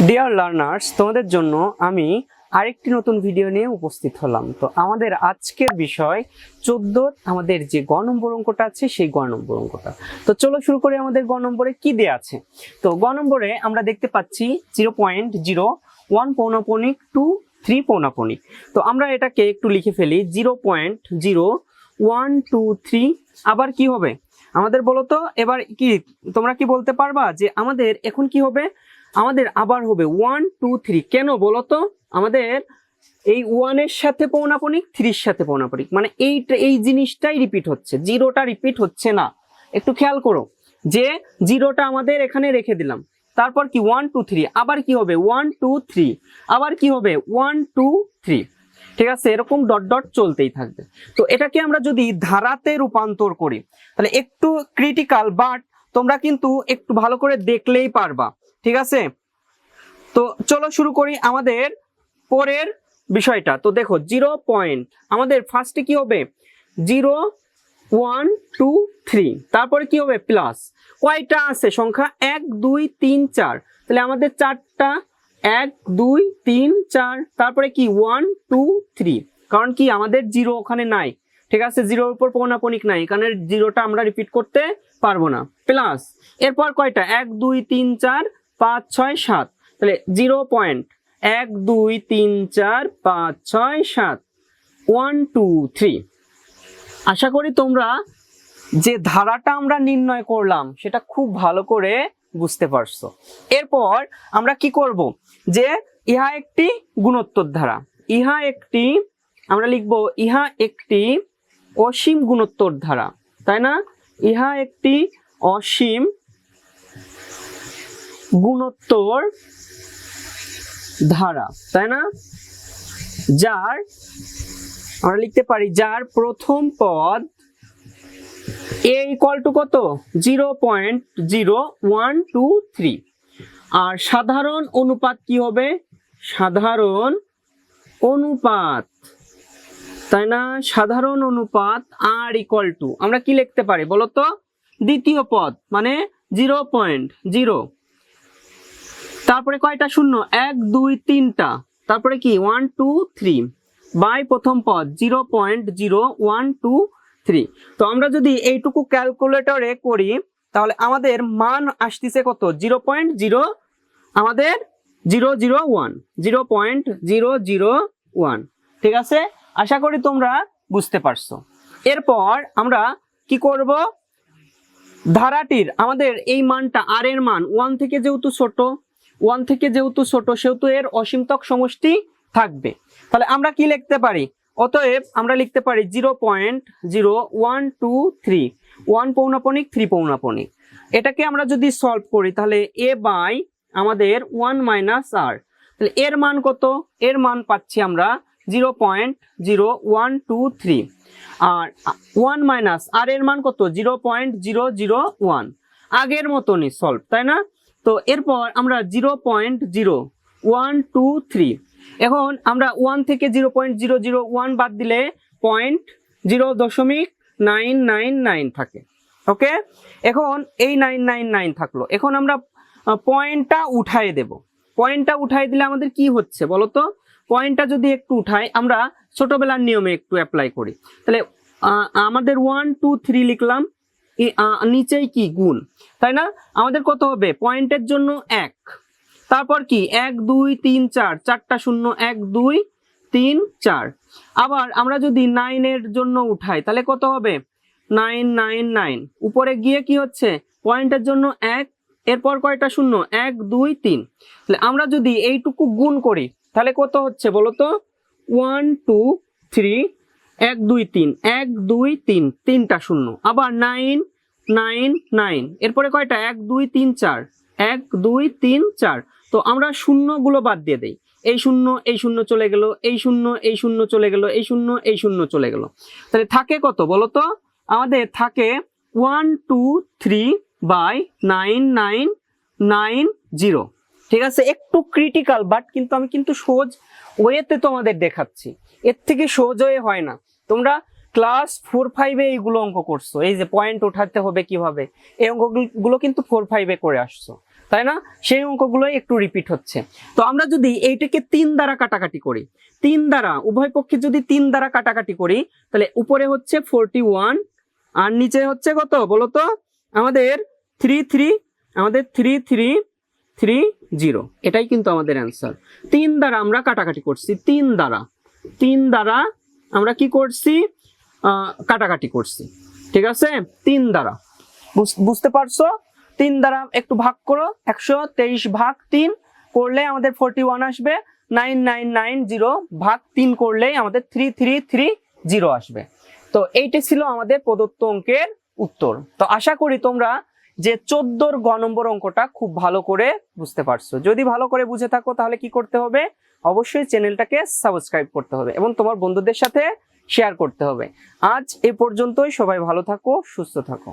Dear learners, তোমাদের জন্য আমি আরেকটি নতুন ভিডিও নিয়ে উপস্থিত হলাম। তো আমাদের আজকের বিষয় 14 আমাদের যে গ নম্বর অঙ্কটা আছে সেই গ নম্বর অঙ্কটা। তো চলো শুরু করি। আমাদের গ নম্বরে কি দেয়া আছে? তো গ নম্বরে আমরা দেখতে পাচ্ছি 0.01 পৌনঃপুনিক টু 3 পৌনঃপুনিক। তো আমরা এটাকে একটু লিখে ফেলি 0.0123। আবার কি হবে আমাদের বলো তো? এবার কি তোমরা কি বলতে পারবা যে আমাদের এখন কি হবে? আমাদের আবার হবে 1 2 3। কেন বলো তো? আমাদের এই 1 এর সাথে পৌনঃপুনিক, 3 এর সাথে পৌনঃপুনিক, মানে এই জিনিসটাই রিপিট হচ্ছে, জিরোটা রিপিট হচ্ছে না। একটু খেয়াল করো যে জিরোটা আমাদের এখানে রেখে দিলাম, তারপর কি 1 2 3, আবার কি হবে 1 2 3, আবার কি হবে 1 2 3। ঠিক আছে, এরকম ডট ডট চলতেই থাকবে। তো এটাকে আমরা যদি ধারাতে রূপান্তর করি তাহলে একটু ক্রিটিক্যাল, বাট তোমরা কিন্তু একটু ভালো করে দেখলেই পারবা। ঠিক আছে, তো চলো শুরু করি আমাদের পরের বিষয়টা। তো দেখো 0 পয়েন্ট আমাদের ফার্স্টে কি হবে 0 1 2 3, তারপরে কি হবে প্লাস। কয়টা আছে সংখ্যা? 1 2 3 4, তাহলে আমাদের চারটা 1 2 3 4, তারপরে কি 1 2 3, কারণ কি আমাদের জিরো ওখানে নাই। ঠিক আছে, জিরোর উপর পৌনঃপুনিক নাই, কারণ জিরোটা আমরা রিপিট করতে পারবো না। প্লাস এরপর কয়টা 1 2 3 4 5 6 7, তাহলে 0.1 2 3 4 5 6 7 1 2 3। আশা করি তোমরা যে ধারাটা আমরা নির্ণয় করলাম সেটা খুব ভালো করে বুঝতে পারছো। এরপর আমরা কি করব যে ইহা একটি গুণোত্তর ধারা, ইহা একটি, আমরা লিখবো ইহা একটি অসীম গুণোত্তর ধারা, তাই না? ইহা একটি অসীম গুণোত্তর ধারা, তাই না? যার আমরা লিখতে পারি যার প্রথম পদ a ইকুয়াল টু কত 0.0123, আর সাধারণ অনুপাত কি হবে? সাধারণ অনুপাত, তাই না? সাধারণ অনুপাত r ইকুয়াল টু আমরা কি লিখতে পারি বলো তো? দ্বিতীয় পদ মানে 0.0, তারপরে কয়টা শূন্য 1 2 3টা, তারপরে কি 1 2 3 বাই প্রথম পদ 0.0123। তো আমরা যদি এইটুকু ক্যালকুলেটরে করি তাহলে আমাদের মান আসতেছে কত 0.0 আমাদের 001 0.001। ঠিক আছে, আশা করি তোমরা বুঝতে পারছো। এরপর আমরা কি করব? ধারাটির আমাদের এই মানটা আর এর মান 1 থেকে যেহেতু ছোট, 1 থেকে যেহেতু ছোট সেহেতু এর অসীমতক সমষ্টি থাকবে। তাহলে আমরা কি লিখতে পারি? অতএব আমরা লিখতে পারি 0.0123, 1 পৌনঃপুনিক 3 পৌনঃপুনিক। এটাকে আমরা যদি সলভ করি তাহলে a বাই আমাদের 1 মাইনাস r, তাহলে এর মান কত? এর মান পাচ্ছি আমরা 0.0123, আর 1 মাইনাস আর এর মান কত 0.001, আগের মতনই সলভ, তাই না? তো এরপর আমরা 0.0123, এখন আমরা 1 থেকে 0.001 বাদ দিলে 0.999 থাকে। ওকে, এখন এই 999 থাকলো, এখন আমরা পয়েন্টটা উঠাই দেব। পয়েন্টটা উঠাই দিলে আমাদের কি হচ্ছে বলো তো? পয়েন্টটা যদি একটু উঠাই, আমরা ছোটবেলার নিয়মে একটু অ্যাপ্লাই করি, তাহলে আমাদের 1 2 3 লিখলাম, নিচেই কি গুণ, তাই না? আমাদের কত হবে? পয়েন্টের জন্য 1, তারপর কি 1 2 3 4, চারটা শূন্য 1 2 3 4। আবার আমরা যদি 9 এর জন্য উঠাই তাহলে কত হবে? 999। উপরে গিয়ে কি হচ্ছে? পয়েন্টের জন্য 1, এরপর কয়টা শূন্য 1 2 3, তাহলে আমরা যদি এইটুকু গুণ করি তাহলে কত হচ্ছে বলো তো? 1 2 3 1 2 3 1 2 3, তিনটা শূন্য, আবার 9 9 9, এরপরে কয়টা 1 2 3 4 1 2 3 4। তো আমরা শূন্যগুলো বাদ দিয়ে দেই, এই শূন্য চলে গেল, এই শূন্য চলে গেল, এই শূন্য চলে গেল, তাহলে থাকে কত বলো তো? আমাদের থাকে 1 2 3 বাই 9990। ঠিক আছে, একটু ক্রিটিক্যাল, বাট কিন্তু আমি কিন্তু সহজ ওয়েতে তোমাদের দেখাচ্ছি, এর থেকে সহজ হয়ে হয় না। তোমরা ক্লাস 4 5 এ এইগুলো অঙ্ক করছো, এই যে পয়েন্ট উঠাতে হবে কিভাবে, এই অঙ্কগুলো কিন্তু 4 5 এ করে আসছো। তাই না? সেই অঙ্কগুলো একটু রিপিট হচ্ছে। তো আমরা যদি এইটাকে 3 দ্বারা কাটাকাটি করি, 3 দ্বারা উভয় পক্ষে যদি 3 দ্বারা কাটাকাটি করি, তাহলে উপরে হচ্ছে 41 আর নিচে হচ্ছে কত বলো তো? আমাদের 3330। এটাই কিন্তু আমাদের অ্যান্সার। 3 দ্বারা আমরা কাটাকাটি করছি, 3 দ্বারা আমরা কি করছি? কাটাকাটি করছি, ঠিক আছে? 3 দ্বারা, বুঝতে পারছো? 3 দ্বারা একটু ভাগ করো, 123 ভাগ 3 করলে আমাদের 41 আসবে। 9990 ভাগ 3 করলেই আমাদের 3330 আসবে। তো এইটা ছিল আমাদের প্রদত্ত অঙ্কের উত্তর। তো আশা করি তোমরা যে 14 গ নম্বর অঙ্কটা খুব ভালো করে বুঝতে পারছো। যদি ভালো করে বুঝে থাকো তাহলে কি করতে হবে? অবশ্যই চ্যানেলটাকে সাবস্ক্রাইব করতে হবে এবং তোমার বন্ধুদের সাথে শেয়ার করতে হবে। আজ এ পর্যন্তই। সবাই ভালো থাকো, সুস্থ থাকো।